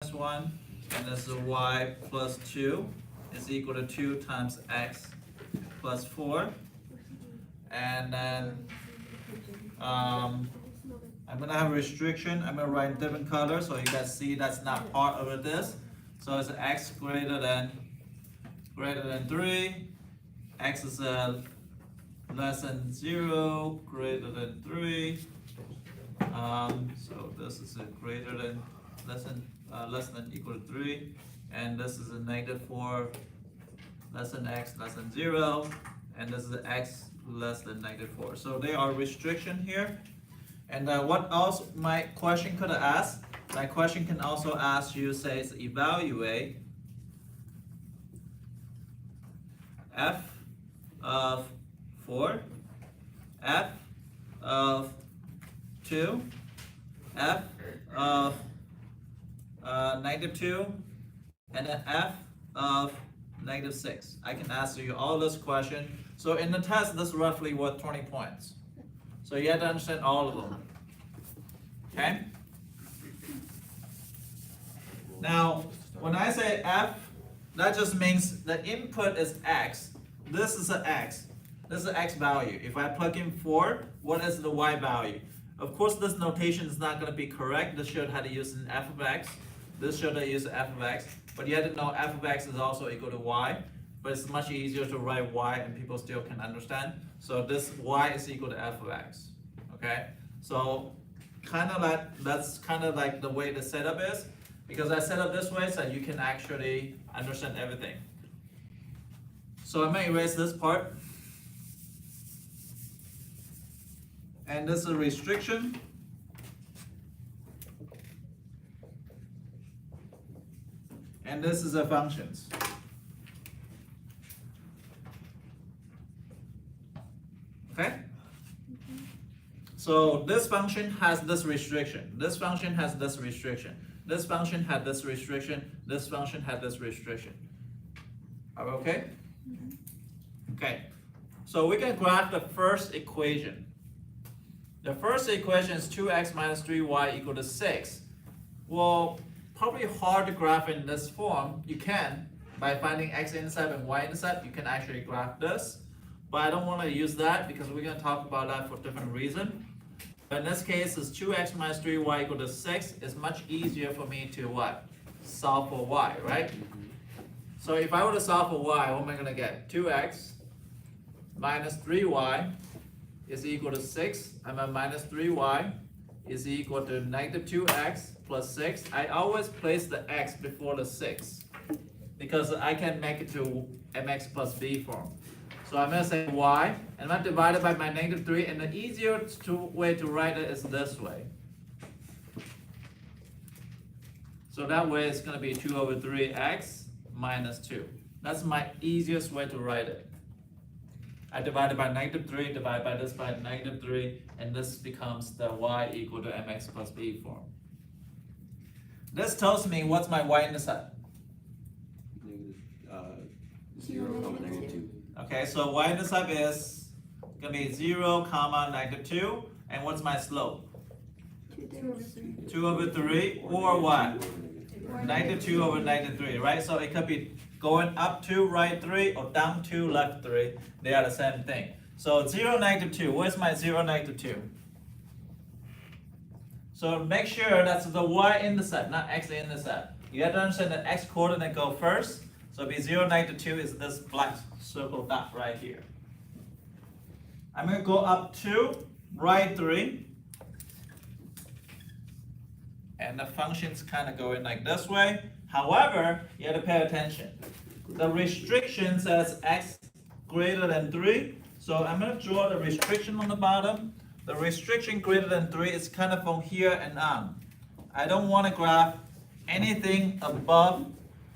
1, and this is y plus 2 is equal to 2 times x plus 4. And then I'm going to have a restriction. I'm going to write in different colors so you guys see that's not part of this. So it's x greater than 3, x is less than 0, greater than 3. So this is a greater than, less than equal to 3, and this is a -4, less than x, less than 0, and this is x less than -4. So they are restriction here. And what else my question could have asked? My question can also ask you, says evaluate f of 4, f of 2, f of -2, and then f of -6. I can answer you all this question. So in the test, this is roughly worth 20 points. So you have to understand all of them. Okay? Now, when I say f, that just means the input is x. This is an x. This is an x value. If I plug in 4, what is the y value? Of course, this notation is not going to be correct. This should have to use an f of x. This should have used f of x. But you have to know f of x is also equal to y. But it's much easier to write y and people still can understand. So this y is equal to f of x. Okay? So that's kind of like the way the setup is. Because I set up this way so you can actually understand everything. So I'm going to erase this part. And this is a restriction. And this is a functions. Okay? So this function has this restriction. This function has this restriction. This function had this restriction. This function had this restriction. Are we okay? Okay. So we can graph the first equation. The first equation is 2x minus 3y equal to 6. Well, probably hard to graph in this form. You can, by finding x-intercept and y-intercept, you can actually graph this. But I don't want to use that because we're going to talk about that for a different reason. But in this case, it's 2x minus 3y equal to 6. It's much easier for me to what? Solve for y, right? So if I were to solve for y, what am I going to get? 2x minus 3y is equal to 6. And then minus 3y is equal to -2x plus 6. I always place the x before the 6 because I can make it to mx plus b form. So I'm going to say y, and I'm divided by my -3, and the easiest way to write it is this way. So that way it's going to be 2/3x minus 2. That's my easiest way to write it. I divide it by -3, divide by this by -3, and this becomes the y equal to mx plus b form. This tells me what's my y-intercept. 0, -2. Okay, so y-intercept is going to be 0, -2, and what's my slope? 2/3, or what? -2/3, right? So it could be going up 2, right 3, or down 2, left 3. They are the same thing. So 0, -2, where's my 0, -2? So make sure that's the y-intercept, not x-intercept. You have to understand that x-coordinate go first. So it'll be 0, -2 is this black circle dot right here. I'm going to go up 2, right 3. And the function's kind of going like this way. However, you have to pay attention. The restriction says x greater than 3. So I'm going to draw the restriction on the bottom. The restriction greater than 3 is kind of from here and on. I don't want to graph anything above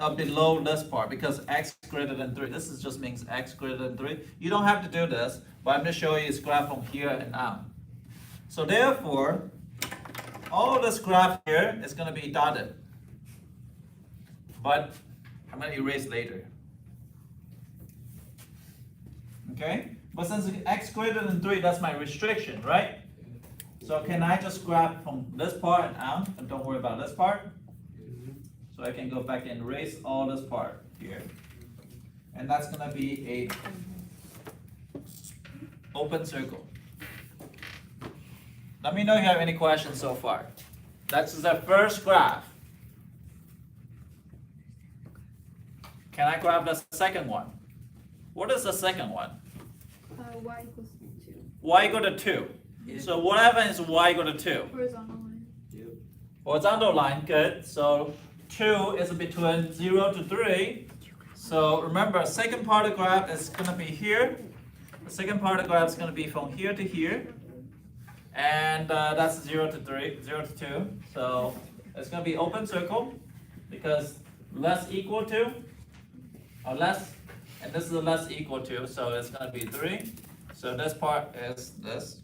or below this part because x greater than 3. This is just means x greater than 3. You don't have to do this, but I'm going to show you it's graph from here and on. So therefore, all this graph here is going to be dotted. But I'm going to erase later. Okay? But since x greater than 3, that's my restriction, right? So can I just grab from this part and out, and don't worry about this part? So I can go back and erase all this part here. And that's gonna be a open circle. Let me know if you have any questions so far. That's the first graph. Can I grab the second one? What is the second one? Y equals 2. Y equal to 2. So what happens is y equal to 2? Horizontal line. Horizontal line, good. So 2 is between 0 to 3. So remember, second part of the graph is gonna be here. The second part of the graph is gonna be from here to here. And that's 0 to 3, 0 to 2. So it's gonna be open circle because less equal to, or less, and this is a less equal to, so it's gonna be 3. So this part is this.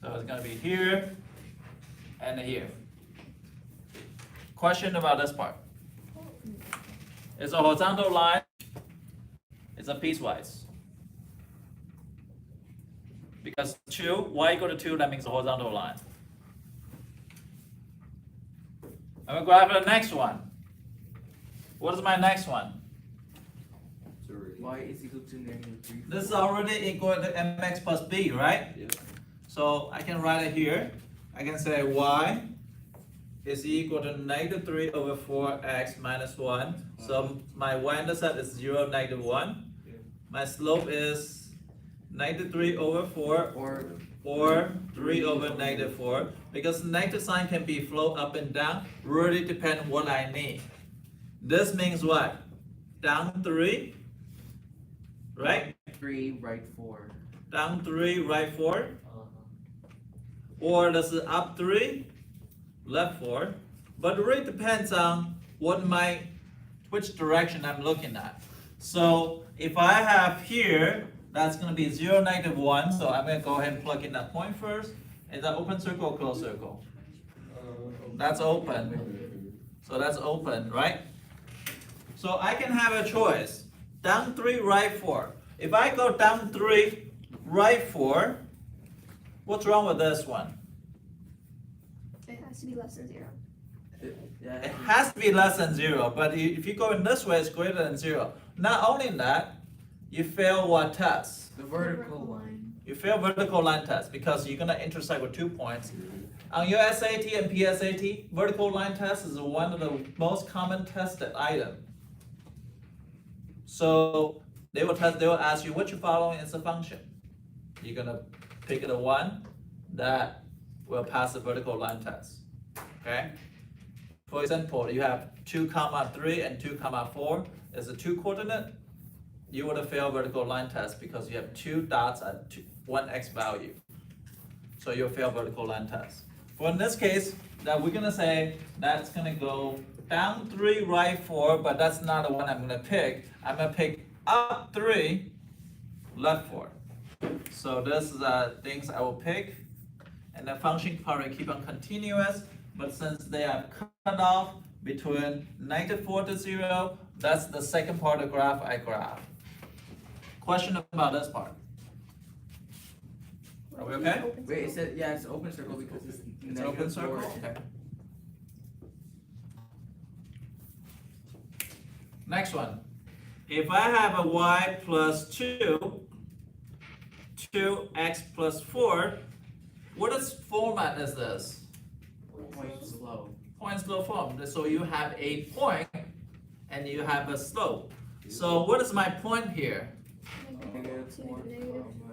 So it's gonna be here and here. Question about this part. It's a horizontal line. It's a piecewise. Because 2, y equal to 2, that means a horizontal line. I'm gonna grab the next one. What is my next one? Y is equal to -3. This is already equal to mx plus b, right? Yep. So I can write it here. I can say y is equal to -3 over 4x minus 1. So my y-intercept is 0, -1. Yeah. My slope is -3 over 4 or 3 over -4. Because negative sign can be flow up and down, really depend what I need. This means what? Down 3, right? 3, right 4. Down 3, right 4. Or this is up 3, left 4. But it really depends on which direction I'm looking at. So if I have here, that's gonna be 0, -1. So I'm gonna go ahead and plug in that point first. Is that open circle or closed circle? That's open. So that's open, right? So I can have a choice. Down 3, right 4. If I go down 3, right 4, what's wrong with this one? It has to be less than 0. It has to be less than 0, but if you go in this way, it's greater than 0. Not only that, you fail what test? The vertical line. You fail vertical line test because you're gonna intersect with 2 points. On your SAT and PSAT, vertical line test is one of the most common tested item. So they will ask you what you're following is a function. You're gonna pick the one that will pass the vertical line test. Okay? For example, you have 2, 3 and 2, 4 is a 2 coordinate. You would have failed vertical line test because you have 2 dots at 1 x value. So you'll fail vertical line test. For in this case, that we're gonna say that's gonna go down 3, right 4, but that's not the one I'm gonna pick. I'm gonna pick up 3, left 4. So this is the things I will pick. And the function probably keep on continuous, but since they are cut off between -4 to 0, that's the second part of the graph I graph. Question about this part? Are we okay? Wait, it said, yeah, it's open circle because it's It's open circle? -4. Okay. Next one. If I have a y plus 2, 2x plus 4, what is format is this? Point slope. Point slope form. So you have a point and you have a slope. So what is my point here? -1,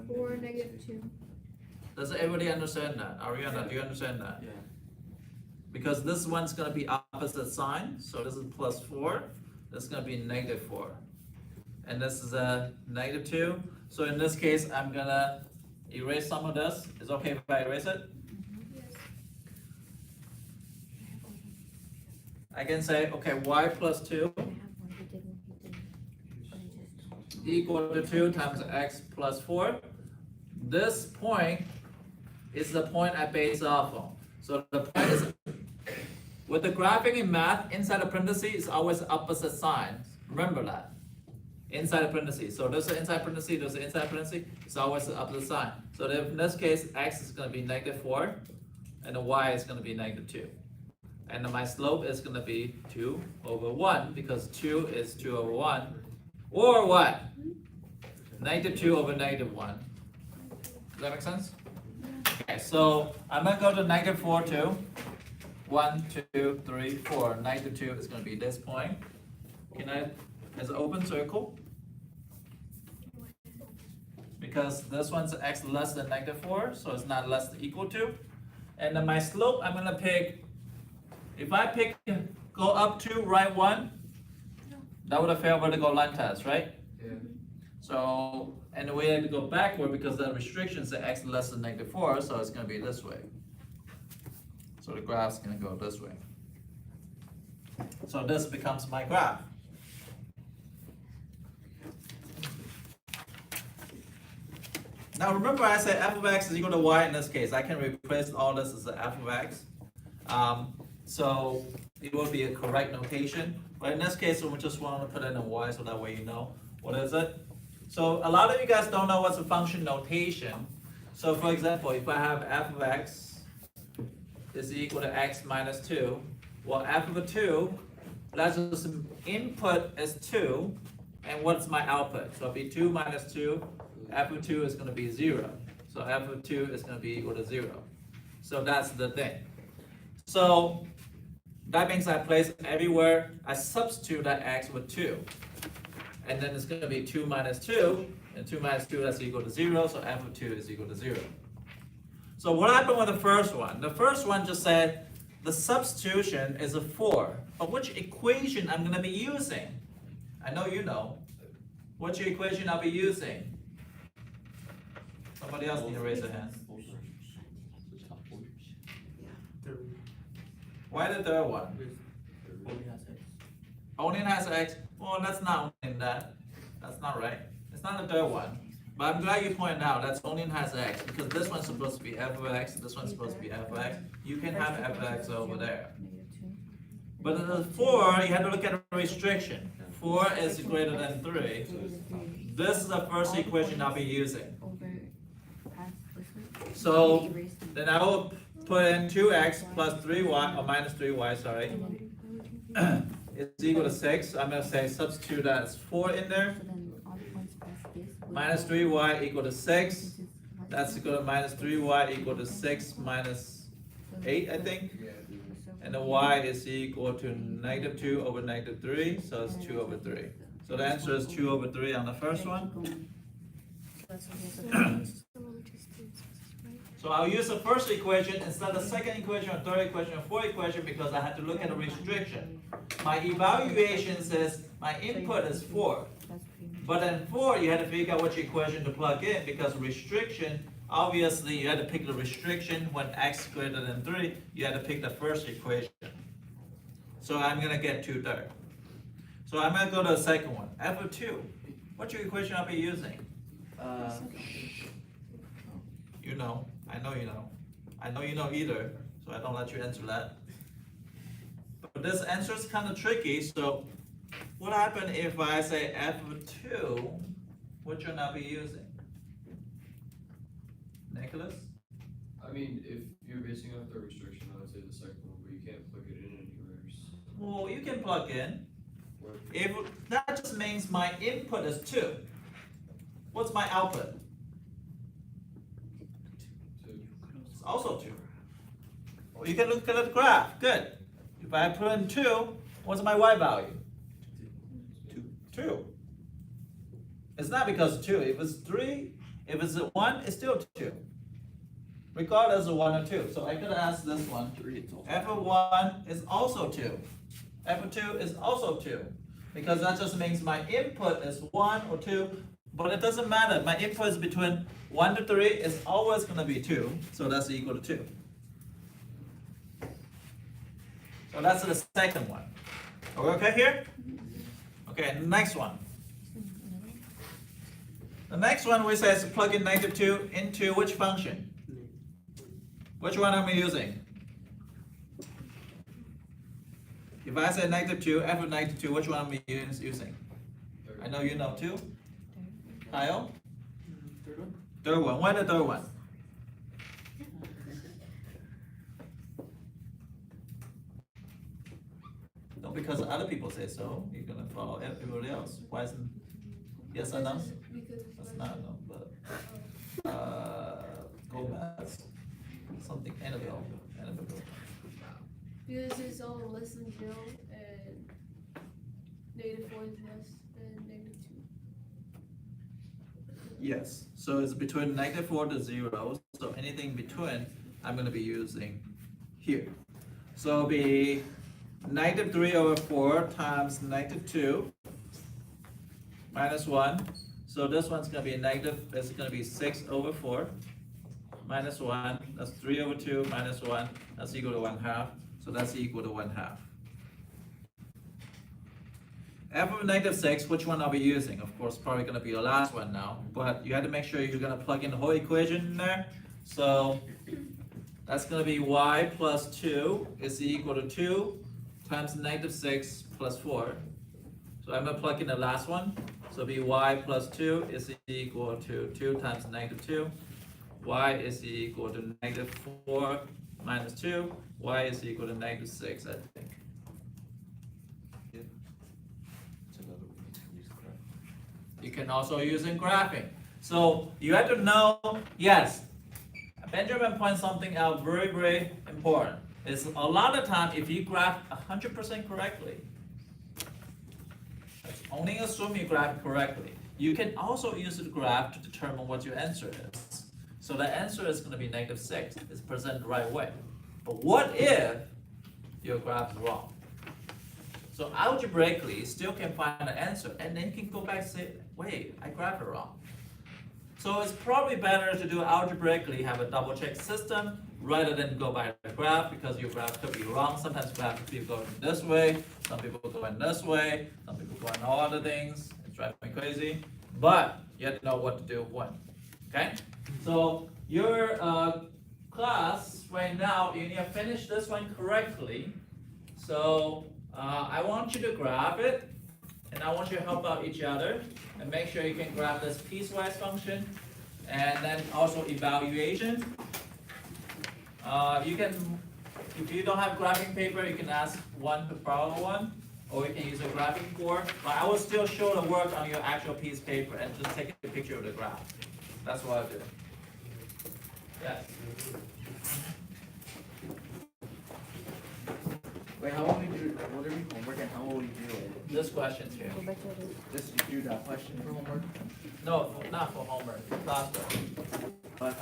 -4, -2. Does everybody understand that? Ariana, do you understand that? Yeah. Because this one's gonna be opposite sign, so this is +4, this is gonna be -4. And this is a -2, so in this case, I'm gonna erase some of this. Is it okay if I erase it? Yes. I can say, okay, y plus 2 equal to 2 times x plus 4. This point is the point I base off of. So the point is, with the graphing in math, inside the parentheses is always opposite sign. Remember that. Inside the parentheses. So there's an inside parentheses, there's an inside parentheses, it's always the opposite sign. So in this case, x is going to be -4, and the y is gonna be -2. And then my slope is gonna be 2 over 1, because 2 is 2 over 1, or what? -2 over -1. Does that make sense? Okay, so I'm gonna go to -4, 2. 1, 2, 3, 4. -2 is gonna be this point. Can I, as an open circle? Because this one's x less than -4, so it's not less than equal to. And then my slope, I'm gonna pick, if I pick, go up 2, right 1, that would have failed vertical line test, right? Yeah. So, and we had to go backward because the restrictions are x less than -4, so it's gonna be this way. So the graph's gonna go this way. So this becomes my graph. Now remember I said f of x is equal to y in this case. I can replace all this as a f of x. So it will be a correct notation. But in this case, we just want to put in a y so that way you know what is it. So a lot of you guys don't know what's a function notation. So for example, if I have f of x is equal to x minus 2, well f of a 2, let's just input is 2, and what's my output? So it'll be 2 minus 2, f of 2 is going to be 0. So f of 2 is going to be equal to 0. So that's the thing. So that means I place everywhere, I substitute that x with 2. And then it's going to be 2 minus 2, and 2 minus 2, that's equal to 0, so f of 2 is equal to 0. So what happened with the first one? The first one just said the substitution is a 4. But which equation I'm going to be using? I know you know. Which equation I'll be using? Somebody else need to raise their hand. Why the third one? Only has x. Well, that's not only that. That's not right. It's not the third one. But I'm glad you pointed out that's only has x, because this one's supposed to be f of x, this one's supposed to be f of x. You can have f of x over there. But in the 4, you have to look at the restriction. 4 is greater than 3. This is the first equation I'll be using. So then I will put in 2x plus 3y, or minus 3y, sorry. It's equal to 6. I'm going to say substitute that as 4 in there. Minus 3y equal to 6. That's equal to minus 3y equal to 6 minus 8, I think. And the y is equal to -2 over -3, so it's 2 over 3. So the answer is 2 over 3 on the first one. So I'll use the first equation instead of the second equation or third equation or fourth equation because I had to look at the restriction. My evaluation says my input is 4. But then 4, you had to figure out which equation to plug in because restriction, obviously you had to pick the restriction when x greater than 3, you had to pick the first equation. So I'm going to get 2/3. So I'm going to go to the second one. F of 2. What's your equation I'll be using? You know. I know you know. I know you know either, so I don't let you answer that. But this answer is kind of tricky, so what happens if I say f of 2, which one I'll be using? Nicholas? I mean, if you're basing off the restriction, I would say the second one, but you can't plug it in anywhere. Well, you can plug in. What? If that just means my input is 2. What's my output? It's also 2. Well, you can look at the graph. Good. If I put in 2, what's my y value? 2. It's not because of 2. If it's 3, if it's 1, it's still 2. Regardless of 1 or 2. So I could ask this one. F of 1 is also 2. F of 2 is also 2. Because that just means my input is 1 or 2. But it doesn't matter. My input is between 1 to 3. It's always going to be 2. So that's equal to 2. So that's the second one. Are we okay here? Okay, next one. The next one we say is to plug in -2 into which function? Which one am I using? If I say -2, f of -2, which one am I using? I know you know too. Kyle? Third one? Third one. Why the third one? No, because other people say so, you're gonna follow everybody else. Why isn't, yes or no? Because it's That's less not, than- no, but, Gomez, something, Annabelle. Because it's all less than 0 and -4 is less than -2. Yes, so it's between -4 to 0, so anything between, I'm gonna be using here. So it'll be -3/4 times -2 minus 1. So this one's gonna be it's gonna be 6/4 minus 1, that's 3/2 minus 1, that's equal to 1/2, so that's equal to 1/2. F of -6, which one are we using? Of course, probably gonna be the last one now, but you have to make sure you're gonna plug in the whole equation in there. So that's gonna be y plus 2 is equal to 2 times -6 plus 4. So I'm gonna plug in the last one, so it'll be y plus 2 is equal to 2 times -2. Y is equal to -4 minus 2, y is equal to -6, I think. You can also use in graphing. So you have to know, yes, Benjamin points something out very, very important. It's a lot of time if you graph 100% correctly, let's only assume you graph correctly. You can also use the graph to determine what your answer is. So the answer is going to be -6. It's presented the right way. But what if your graph is wrong? So algebraically, you still can find the answer, and then you can go back and say, wait, I graphed it wrong. So it's probably better to do algebraically, have a double check system, rather than go by the graph, because your graph could be wrong. Sometimes graph could be going this way, some people going this way, some people going all other things. It drives me crazy. But you have to know what to do when. Okay? So your class right now, you need to finish this one correctly. So I want you to graph it, and I want you to help out each other, and make sure you can graph this piecewise function, and then also evaluation. You can, if you don't have graphing paper, you can ask one to borrow one, or you can use a graphing board. But I will still show the work on your actual piece of paper and just take a picture of the graph. That's what I do. Yes. Wait, how will we do, will there be homework and how will we do it? This question's here. Just do that question for homework? No, not for homework, classwork. But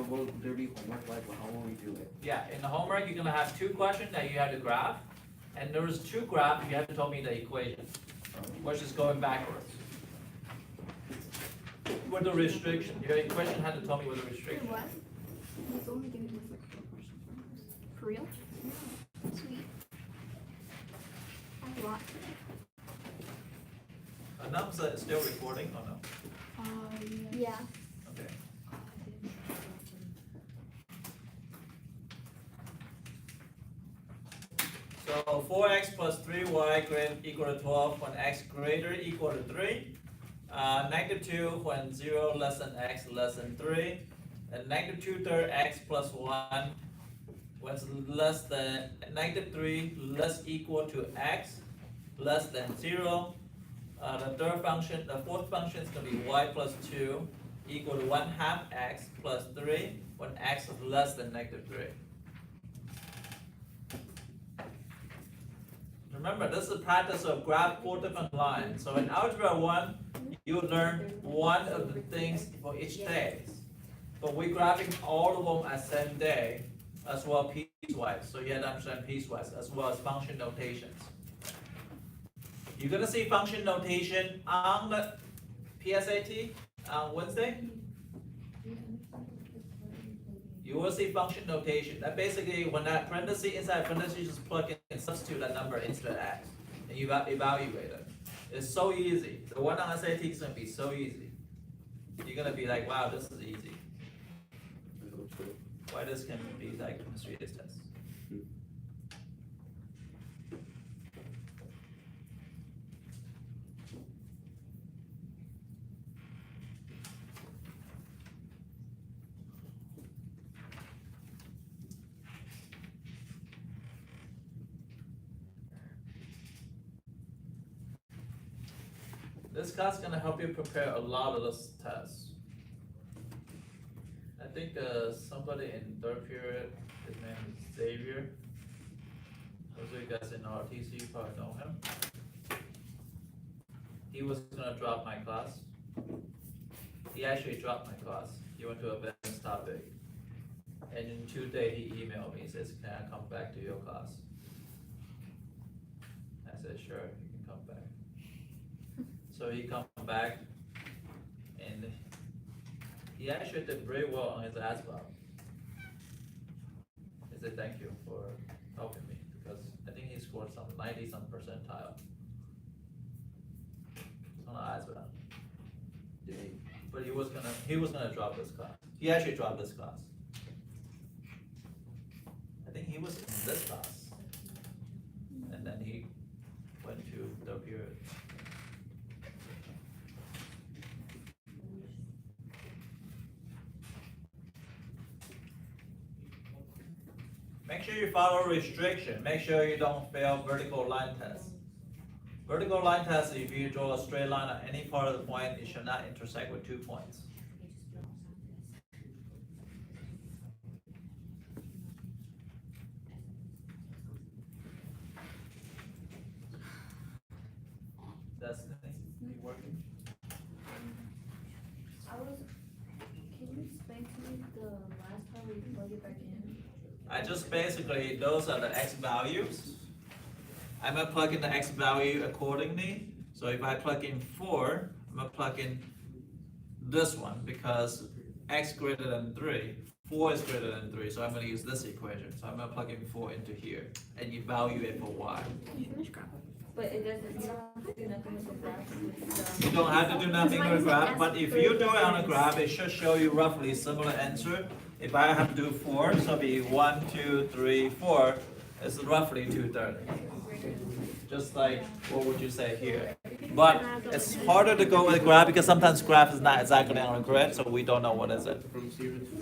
will there be homework, like, how will we do it? Yeah, in the homework, you're gonna have 2 questions that you have to graph, and there is 2 graphs, you have to tell me the equation, which is going backwards. With the restriction, your equation had to tell me with the Wait, restriction. what? He's only giving us like 4 questions. For real? Sweet. A lot. Enough, is still recording or no? Yeah. Okay. So 4x plus 3y equal to 12 when x greater equal to 3. -2 when 0 less than x less than 3. And -2/3 x plus 1 when it's less than -3 less equal to x less than 0. The fourth function is going to be y plus 2 equal to 1/2 x plus 3 when x is less than -3. Remember, this is the practice of graph 4 different lines. So in Algebra 1, you learn one of the things for each day. But we're graphing all of them at the same day, as well piecewise. So you have to understand piecewise, as well as function notations. You're gonna see function notation on the PSAT on Wednesday. You will see function notation. That basically, when that parenthesis inside parenthesis, you just plug in and substitute that number into the x, and you evaluate it. It's so easy. The one on SAT is gonna be so easy. You're gonna be like, wow, this is easy. Why this can be like a mysterious test? This class is gonna help you prepare a lot of those tests. I think somebody in third period, his name is Xavier. Those of you guys in RTC, you probably know him. He was gonna drop my class. He actually dropped my class. He went to a advanced topic. And in 2 days he emailed me, says, can I come back to your class? I said, sure, you can come back. So he come back, and he actually did very well on his ASVAB. I said, thank you for helping me, because I think he scored some 90-some percentile on the ASVAB. But he was gonna drop this class. He actually dropped this class. I think he was in this class, and then he went to the period. Make sure you follow restriction. Make sure you don't fail vertical line test. Vertical line test, if you draw a straight line at any part of the point, it should not intersect with 2 points. Destiny, you working? Can you explain to me the last part where you plug it back in? I just basically, those are the x values. I'm gonna plug in the x value accordingly. So if I plug in 4, I'm gonna plug in this one because x greater than 3, 4 is greater than 3. So I'm gonna use this equation. So I'm gonna plug in 4 into here and evaluate for y. But it doesn't, you don't have to do nothing with the graph. You don't have to do nothing with the graph, but if you do it on a graph, it should show you roughly similar answer. If I have to do 4, so it'll be 1, 2, 3, 4, it's roughly 2/3. Just like, what would you say here? But it's harder to go with a graph because sometimes graph is not exactly on a grid, so we don't know what is it. From 0 to 2.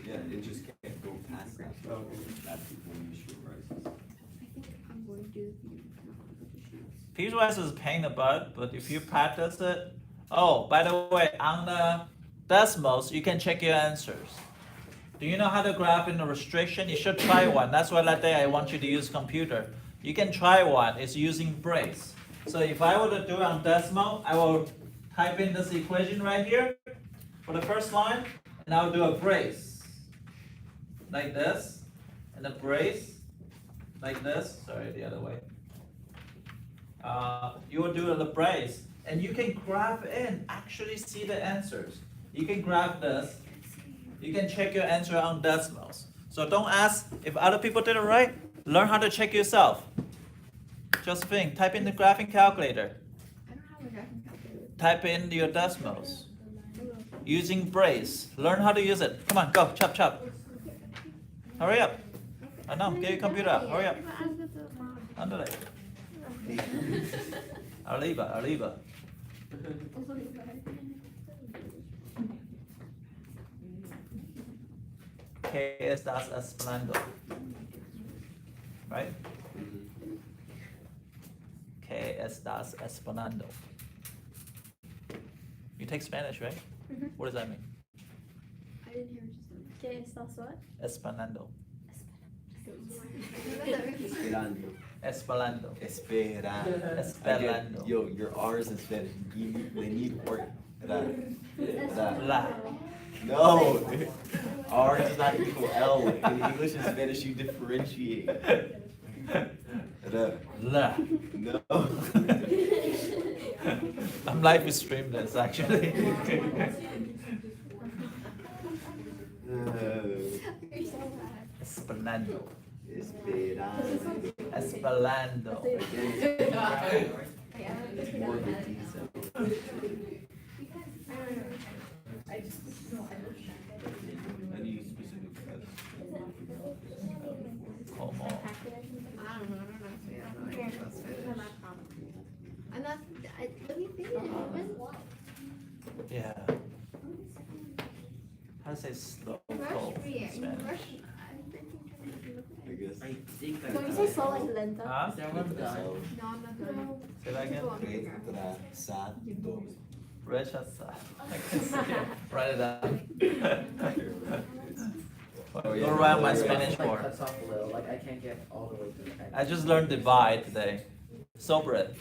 Yeah, it just can't go past that. That's when you shoot rises. I'm going to do Piecewise is a pain in the butt, but if you practice it, oh, by the way, on the decimals, you can check your answers. Do you know how to graph in the restriction? You should try one. That's why that day I want you to use computer. You can try one. It's using brace. So if I were to do it on decimal, I will type in this equation right here for the first line, and I'll do a brace like this, and a brace like this. Sorry, the other way. You will do the brace, and you can graph in, actually see the answers. You can graph this. You can check your answer on decimals. So don't ask if other people did it right. Learn how to check yourself. Josephine, type in the graphing calculator. I don't have a graphing calculator. Type in your decimals. Using brace. Learn how to use it. Come on, go, chop, chop. Hurry up. I know, get your computer out. Hurry up. Andale. Arriba. ¿Qué estás esperando? Right? ¿Qué estás esperando? You take Spanish, right? Mhm. What does that mean? I didn't hear what you said. ¿Qué estás what? Esperando. Esperando. Esperando. Espera. Esperando. Yo, your R's in Spanish, they need work. La. No, R does not equal L. In English and Spanish, you differentiate. La. No. I'm live stream this actually. Esperando. Esperando. Esperando. It's more of a D sound. Any specific Como. Let me think. Yeah. How to say slow in Spanish? guess. I think that's. Don't you say so like lenta? Huh? Is that one done? No, I'm not gonna. Say that again. Retrasado. Rechazado. Write it down. Oh, yeah. Go around my It Spanish like more. cuts off a little, like I can't get all the way to the end. I just learned divide today. Sobre.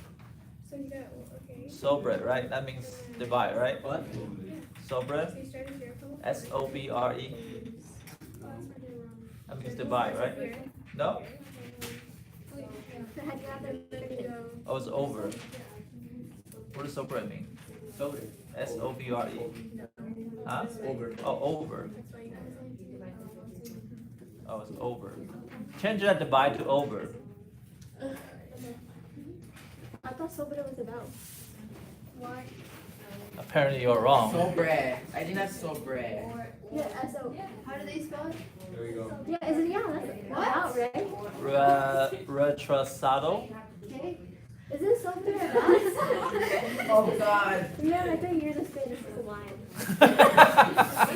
So you got, okay. Sobre, right? That means divide, right? What? Sobre. So you started here from. Sobre. Oh, that's right, you're wrong. That means divide, right? No? Wait, yeah. Had you had that minute ago? Oh, it's over. What does sobre mean? Sober. Sobre. Huh? Over. Oh, over. That's why you guys like to do that. Oh, it's over. Change that divide to over. I thought sobre was about. Why? Apparently you're wrong. Sobre. I think that's sobre. Yeah, so. How do they spell it? There you go. Yeah, is it? Yeah, that's about, right? Retrasado. Okay. Is it sobre about? Oh God. Yeah, I think you're the Spanish lion. That's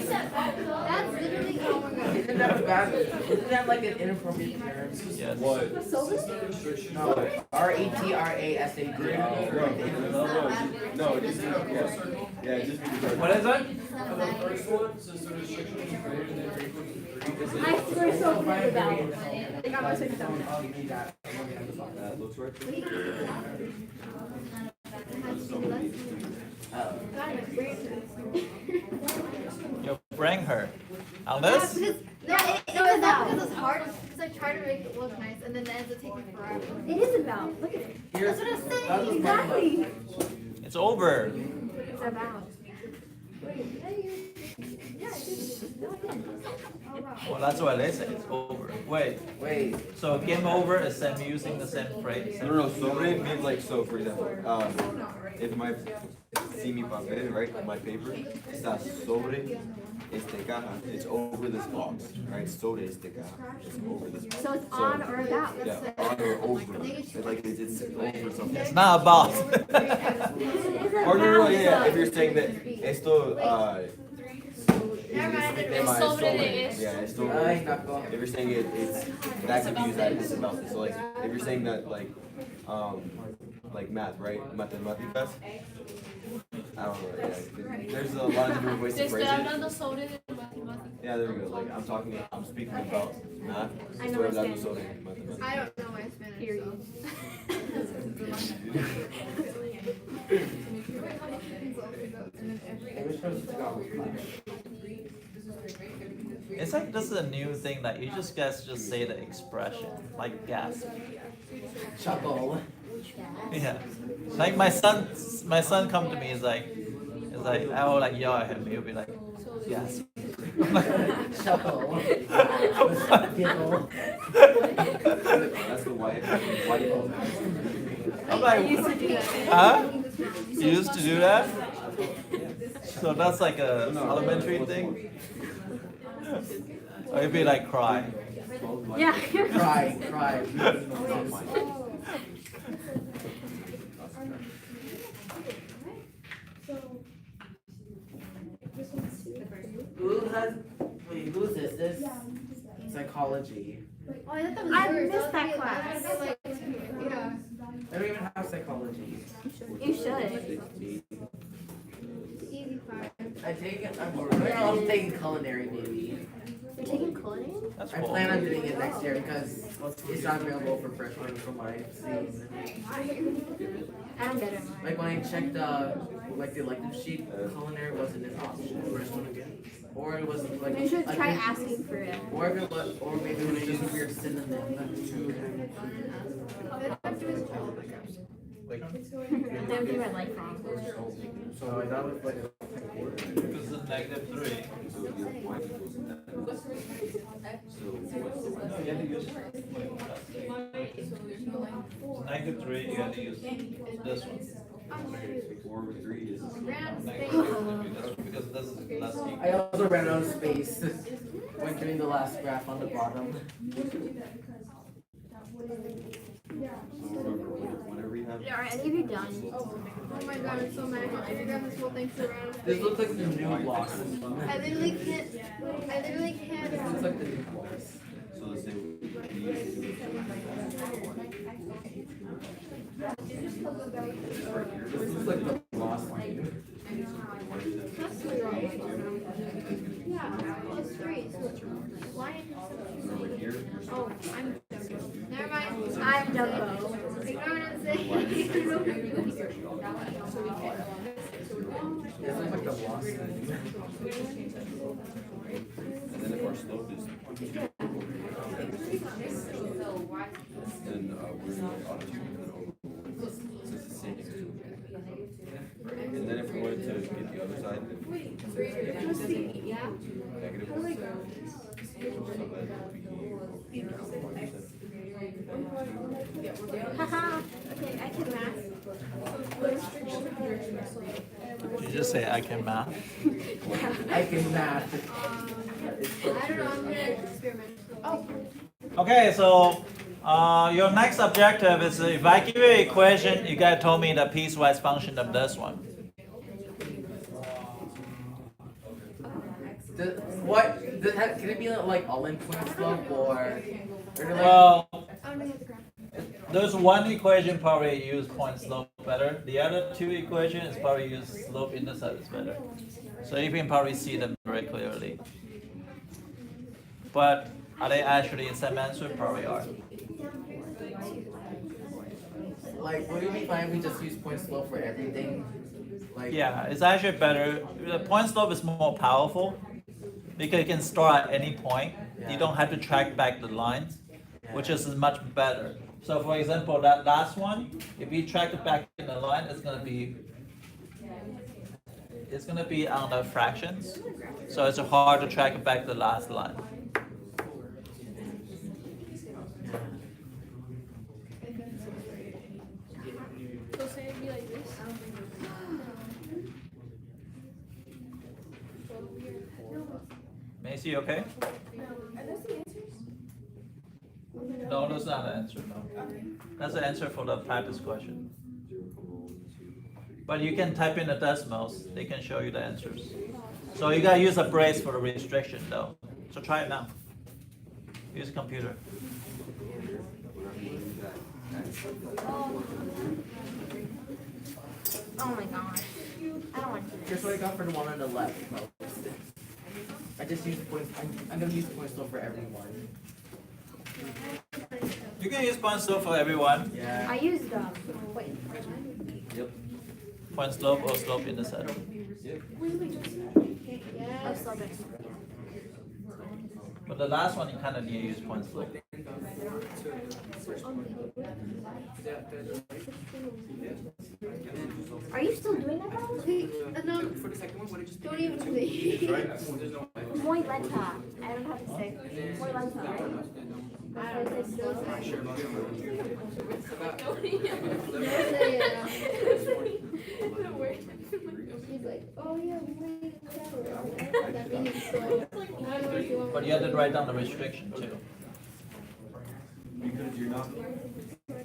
literally, oh my god. Isn't that bad? Isn't that like an inappropriate term? Yes. What? Sobre? No. Retrasado. No, just yeah, just because. What is it? On the first one, since the restriction is greater than or equal to 3, is it? I swear sobre is about. I got my second time. That looks right. Your brain hurt. On Yeah, this? because, no, it's not because it's hard, it's because I try to make it look nice and then it ends up taking forever. It is about. Look at it. Here's, That's what I'm that's saying. Exactly. It's over. It's about. Yeah, I did. No, I didn't. Oh, wow. Well, that's why they say it's over. Wait. Wait. So game over is them using the same phrase. No, sobre means like so. For example, if my see mi papel, right, my paper, está sobre este caja. It's over this box, right? Sobre este caja. It's over this box. So it's on or about. Yeah, on or over. It's like it's over something. It's not about. Or no, yeah. If you're saying that esto, yeah, it's still. Ay, nako. If you're saying it's that could be used as about. So like, if you're saying that like math, right? Matemáticas. I don't know. Yeah, there's a lot of different ways to phrase it. Yeah, there we go. Like I'm speaking about math. I know my Estoy hablando Spanish. sobre matemáticas. I don't know my Spanish, Period. It's like this is a new thing that you just guys just say the expression like gasp. Chuckle. Yeah. Like my son come to me is like I will like yell at him. He'll be like gasp. Chuckle. Giggle. That's the white. I'm like, huh? You used to do that? So that's like a elementary thing? Or you'd be like cry. Yeah. Cry, cry. Who's this? This psychology. Oh, I thought that was I yours. missed that That class. would be like, yeah. I don't even have psychology. You should. Easy part. I'm taking culinary maybe. You're taking culinary? That's I cool. plan on doing it next year because it's not available for freshmen from what I've seen. I don't get it. Like when I checked the elective sheet, culinary wasn't an option. Or it was like. You should like, try asking for it. Or if it was, or maybe it was just a weird synonym to. Then we read like wrong. So that was like. Because it's negative 3. So your point equals that. So what's You have to use negative 3, you have to use this one. 4 over 3 is. Because this is less equal. I also ran out of space when doing the last graph on the bottom. So remember, whenever you have. Are any of you done? Oh my god, I'm so mad. I forgot this whole thing to run. This looks like the new blocks. I literally can't. This looks like the new blocks. So let's say we use This is like the lost line. Yeah, plus 3. So why? Oh, I'm never mind. I'm Dumbo. Ignorance. This is like the lost line. And then if our slope is 2, then we're obtuse and then over. So it's the same. And then if we wanted to get the other side, then negative 1 side. So that would be Haha. Okay, I can math. Did you just say I can math? I can math. I don't know. I'm gonna experiment. Oh. Okay, so your next objective is if I give you an equation, you gotta tell me the piecewise function of this one. What? Can it be like all in point slope or like, Well, Oh no, you have the graph. there's one equation probably use point slope better. The other two equations probably use slope intercepts better. So you can probably see them very clearly. But are they actually the same answer? Probably are. like would it be fine if we just use point slope for everything? Like Yeah, it's actually better. The point slope is more powerful because you can start at any point. You don't have to track back the lines, which is much better. So for example, that last one, if you track it back in the line, it's gonna be on the fractions. So it's hard to track it back the last line. So say it'd be like this. Macy, okay? No, that's not the answer, no. That's the answer for the practice question. But you can type in the decimals, they can show you the answers. So you gotta use a brace for the restriction though. So try it now. Use a computer. Oh my gosh. I don't want to do here's this. what I got for the one on the left. I just used point. I'm gonna use point slope for everyone. You can use point slope for everyone. Yeah. I used wait. Yep. Point slope or slope intercept. Oh, Yes. slow bit. But the last one you kinda need to use point slope. Are you still doing that though? No, For the second one, what did you don't even do it. Muy lenta. I don't have to say. Muy lenta, right? I don't know. He's like, oh yeah, we that means it's slow. I don't know if you want. But you have to write down the restriction too. Because you're not,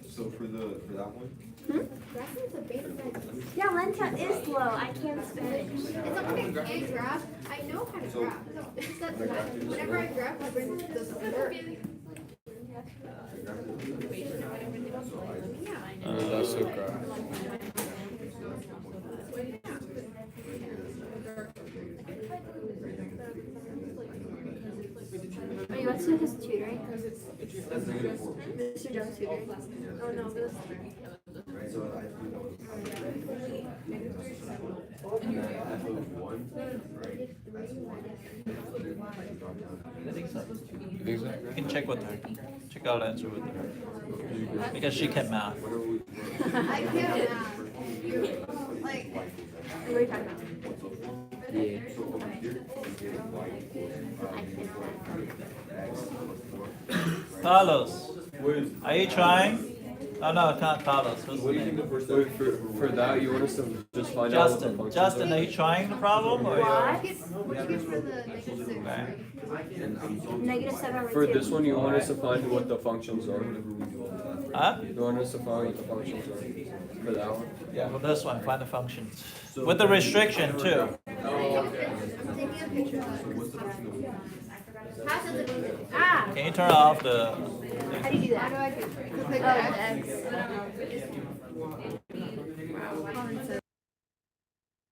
so for that one, Graphing's a basic. Yeah, lenta is slow. I can't Spanish. It's not like I can't graph. I know how to graph. It's just that whenever I graph, my brain doesn't work. That's so crap. Wait, what's with his tutoring? that's negative 4. Mr. Jones tutoring. Oh no, this. Right, so I do know. And then f of 1, right? I think so. You think so? You can check with her. Check out the answer with her. Because she can math. I can't math. You like. What are you talking about? Yeah. So over here, you get y equals x plus 4. Carlos, are you trying? Oh no, it's not Carlos. What's his What do you think name? the first Wait, step? for that, you want us to just find out what the Justin. functions Justin, are? are you trying the problem or What? What do you get for the negative 6? Okay. And I'm so Negative 7 over 2. For this one, you want us to find what the functions are. Huh? You want us to find what the functions are for that one? Yeah, for this one, find the functions. With the restriction too. I'm taking a picture of what's the function of How does it move? Ah! Can you turn off the? How do you do How that? do I do it? Click Oh, the the X. X. no,